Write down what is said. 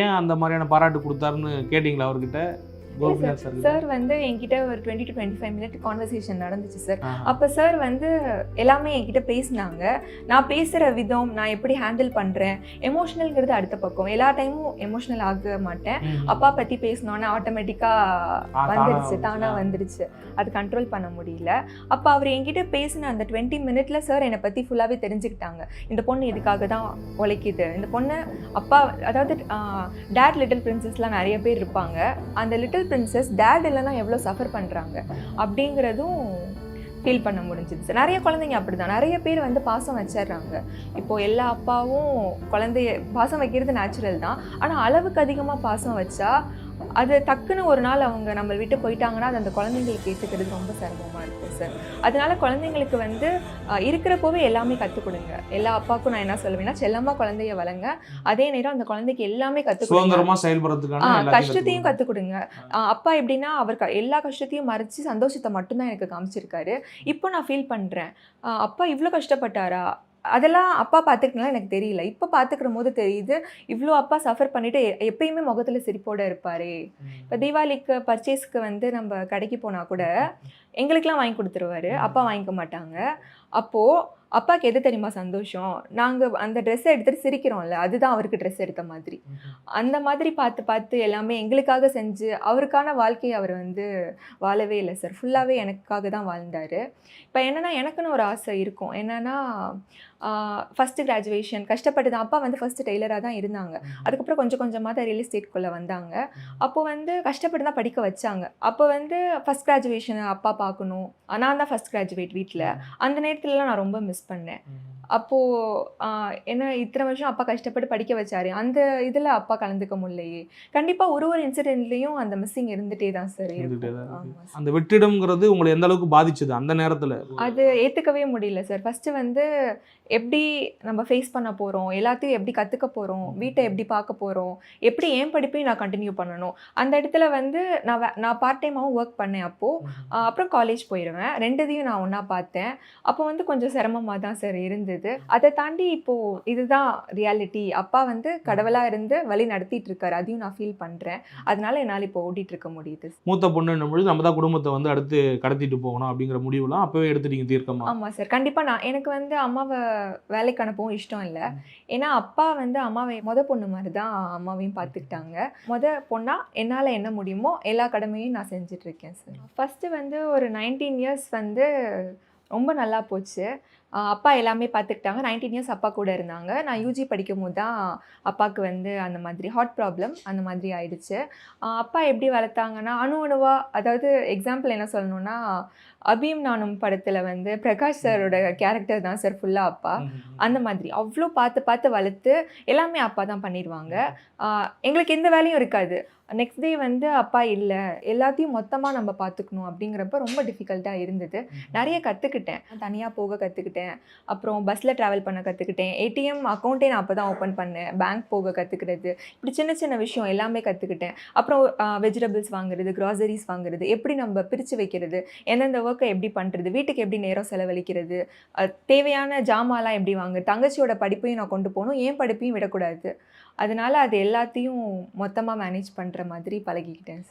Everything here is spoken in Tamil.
ஏன் அந்த மாதிரியான பாராட்டு கொடுத்தாருன்னு கேட்டிங்களா அவர்கிட்ட? கோபிநாத் சார் சார் வந்து என்கிட்ட ஒரு 20 to 25 மினிட் கான்வர்சேஷன் நடந்துச்சு சார். அப்போ சார் வந்து எல்லாமே என்கிட்ட பேசினாங்க. நான் பேசுகிற விதம், நான் எப்படி ஹேண்டில் பண்ணுறேன், எமோஷ்னல்ங்கிறது அடுத்த பக்கம். எல்லா டைமும் எமோஷ்னல் ஆக மாட்டேன். அப்பா பற்றி பேசினோன்னே ஆட்டோமேட்டிக்காக வந்துருச்சு, தானாக வந்துருச்சு. அது கண்ட்ரோல் பண்ண முடியல. அப்போ அவர் என்கிட்ட பேசின அந்த 20 மினிட்ல சார் என்னை பற்றி ஃபுல்லாகவே தெரிஞ்சுக்கிட்டாங்க. இந்த பொண்ணு இதுக்காக தான் உழைக்குது, இந்த பொண்ணு அப்பா, அதாவது டேட் லிட்டில் பிரின்சஸ்லாம் நிறைய பேர் இருப்பாங்க. அந்த லிட்டில் பிரின்சஸ் டேட் இல்லைன்னா எவ்வளோ சஃபர் பண்ணுறாங்க அப்படிங்கிறதும் ஃபீல் பண்ண முடிஞ்சிது சார். நிறைய குழந்தைங்க அப்படி தான், நிறைய பேர் வந்து பாசம் வச்சிடுறாங்க. இப்போது எல்லா அப்பாவும் குழந்தைய பாசம் வைக்கிறது நேச்சுரல் தான். ஆனால் அளவுக்கு அதிகமாக பாசம் வச்சா அது டக்குன்னு ஒரு நாள் அவங்க நம்ம விட்டு போயிட்டாங்கன்னா அது அந்த குழந்தைங்களுக்கு ஏற்றுக்கிறது ரொம்ப சிரமமாக இருக்கும் சார். அதனால குழந்தைங்களுக்கு வந்து இருக்கிறப்போவே எல்லாமே கற்றுக் கொடுங்க. எல்லா அப்பாவுக்கும் நான் என்ன சொல்லுவேன்னா, செல்லமாக குழந்தைய வளங்க, அதே நேரம் அந்த குழந்தைக்கு எல்லாமே கற்றுக் கொடுங்க, செயல்படுறதுக்கான கஷ்டத்தையும் கற்றுக் கொடுங்க. அப்பா எப்படின்னா அவர் எல்லா கஷ்டத்தையும் மறைச்சு சந்தோஷத்தை மட்டும்தான் எனக்கு காமிச்சிருக்காரு. இப்போ நான் ஃபீல் பண்ணுறேன், அப்பா இவ்வளோ கஷ்டப்பட்டாரா, அதெல்லாம் அப்பா பார்த்துக்கிட்டனால எனக்கு தெரியல. இப்போ பார்த்துக்கிற போது தெரியுது, இவ்வளோ அப்பா சஃபர் பண்ணிவிட்டு எப்பயுமே முகத்தில் சிரிப்போடு இருப்பார். இப்போ தீபாவளிக்கு பர்ச்சேஸ்க்கு வந்து நம்ம கடைக்கு போனால் கூட எங்களுக்கெலாம் வாங்கி கொடுத்துருவாரு, அப்பா வாங்கிக்க மாட்டாங்க. அப்போது அப்பாவுக்கு எது தெரியுமா சந்தோஷம், நாங்கள் அந்த ட்ரெஸ்ஸை எடுத்துகிட்டு சிரிக்கிறோம்ல, அதுதான் அவருக்கு ட்ரெஸ் எடுத்த மாதிரி. அந்த மாதிரி பார்த்து பார்த்து எல்லாமே எங்களுக்காக செஞ்சு அவருக்கான வாழ்க்கையை அவர் வந்து வாழவே இல்லை சார். ஃபுல்லாகவே எனக்காக தான் வாழ்ந்தார். இப்போ என்னென்னா எனக்குன்னு ஒரு ஆசை இருக்கும். என்னென்னா ஃபஸ்ட்டு கிராஜுவேஷன் கஷ்டப்பட்டு தான், அப்பா வந்து ஃபஸ்ட்டு டெய்லராக தான் இருந்தாங்க. அதுக்கப்புறம் கொஞ்சம் கொஞ்சமாக தான் ரியல் எஸ்டேட்குள்ளே வந்தாங்க. அப்போது வந்து கஷ்டப்பட்டு தான் படிக்க வச்சாங்க. அப்போ வந்து ஃபஸ்ட் கிராஜுவேஷனை அப்பா பார்க்கணும், நான் தான் ஃபஸ்ட் கிராஜுவேட் வீட்டில். அந்த நேரத்துலலாம் நான் ரொம்ப மிஸ் பண்ணேன். அப்போது என்ன இத்தனை வருஷம் அப்பா கஷ்டப்பட்டு படிக்க வச்சாரு, அந்த இதில் அப்பா கலந்துக்க முடியலையே. கண்டிப்பாக ஒரு இன்சிடென்ட்லேயும் அந்த மிஸ்ஸிங் இருந்துகிட்டே தான் சார் இருக்கும். அந்த வெற்றிடம்ங்கிறது உங்களை எந்த அளவுக்கு பாதிச்சது அந்த நேரத்தில்? அது ஏற்றுக்கவே முடியல சார். ஃபஸ்ட்டு வந்து எப்படி நம்ம ஃபேஸ் பண்ண போகிறோம், எல்லாத்தையும் எப்படி கற்றுக்க போகிறோம், வீட்டை எப்படி பார்க்க போகிறோம், எப்படி ஏன் படிப்பையும் நான் கண்டினியூ பண்ணணும். அந்த இடத்துல வந்து நான் பார்ட் டைமாகவும் ஒர்க் பண்ணேன் அப்போது. அப்புறம் காலேஜ் போயிடுவேன், ரெண்டுத்தையும் நான் ஒன்றா பார்த்தேன். அப்போ வந்து கொஞ்சம் சிரமமாக தான் சார் இருந்தது. அதை தாண்டி இப்போது இதுதான் ரியாலிட்டி, அப்பா வந்து கடவுளாக இருந்து வழி நடத்திட்டு இருக்காரு, அதையும் நான் ஃபீல் பண்ணுறேன். அதனால என்னால் இப்போ ஓட்டிகிட்டு இருக்க முடியுது. மூத்த பொண்ணுன்னும் பொழுது நம்ம தான் குடும்பத்தை வந்து அடுத்து கடத்திட்டு போகணும் அப்படிங்கிற முடிவுலாம் அப்போவே எடுத்துட்டீங்க தீர்க்கமாக? ஆமாம் சார், கண்டிப்பாக. எனக்கு வந்து அம்மாவை வேலைக்கு அனுப்பவும் இஷ்டம் இல்லை. ஏன்னா அப்பா வந்து அம்மாவை பொண்ணு மாதிரி தான் அம்மாவையும் பார்த்துக்கிட்டாங்க. பொண்ணாக என்னால் என்ன முடியுமோ எல்லா கடமையும் நான் செஞ்சிட்ருக்கேன் சார். ஃபஸ்ட்டு வந்து ஒரு 19 இயர்ஸ் வந்து ரொம்ப நல்லா போச்சு. அப்பா எல்லாமே பார்த்துக்கிட்டாங்க. 19 இயர்ஸ் அப்பா கூட இருந்தாங்க. நான் யூஜி படிக்கும் போது தான் அப்பாவுக்கு வந்து அந்த மாதிரி ஹார்ட் ப்ராப்ளம் அந்த மாதிரி ஆயிடுச்சு. அப்பா எப்படி வளர்த்தாங்கன்னா அணுவாக, அதாவது எக்ஸாம்பிள் என்ன சொல்லணுன்னா, அபியும் நானும் படத்தில் வந்து பிரகாஷ் சாரோட கேரக்டர் தான் சார் ஃபுல்லாக அப்பா. அந்த மாதிரி அவ்வளோ பார்த்து பார்த்து வளர்த்து எல்லாமே அப்பா தான் பண்ணிடுவாங்க. எங்களுக்கு எந்த வேலையும் இருக்காது. நெக்ஸ்ட் டே வந்து அப்பா இல்லை, எல்லாத்தையும் மொத்தமாக நம்ம பார்த்துக்கணும் அப்படிங்கிறப்ப ரொம்ப டிஃபிகல்ட்டாக இருந்தது. நிறைய கற்றுக்கிட்டேன், தனியாக போக கற்றுக்கிட்டேன். அப்புறம் பஸ்ஸில் ட்ராவல் பண்ண கற்றுக்கிட்டேன். ஏடிஎம் அக்கௌண்ட்டே நான் அப்போ தான் ஓப்பன் பண்ணேன். பேங்க் போக கற்றுக்கிறது, இப்படி சின்ன சின்ன விஷயம் எல்லாமே கற்றுக்கிட்டேன். அப்புறம் வெஜிடபிள்ஸ் வாங்குறது, க்ராசரிஸ் வாங்குறது, எப்படி நம்ம பிரித்து வைக்கிறது, எந்தெந்த ஒர்க்கை எப்படி பண்ணுறது, வீட்டுக்கு எப்படி நேரம் செலவழிக்கிறது, தேவையான ஜாமான்லாம் எப்படி வாங்குறது, தங்கச்சியோட படிப்பையும் நான் கொண்டு போகணும், ஏன் படிப்பையும் விடக்கூடாது. அதனால் அது எல்லாத்தையும் மொத்தமாக மேனேஜ் பண்ணுற மாதிரி பழகிக்கிட்டேன்.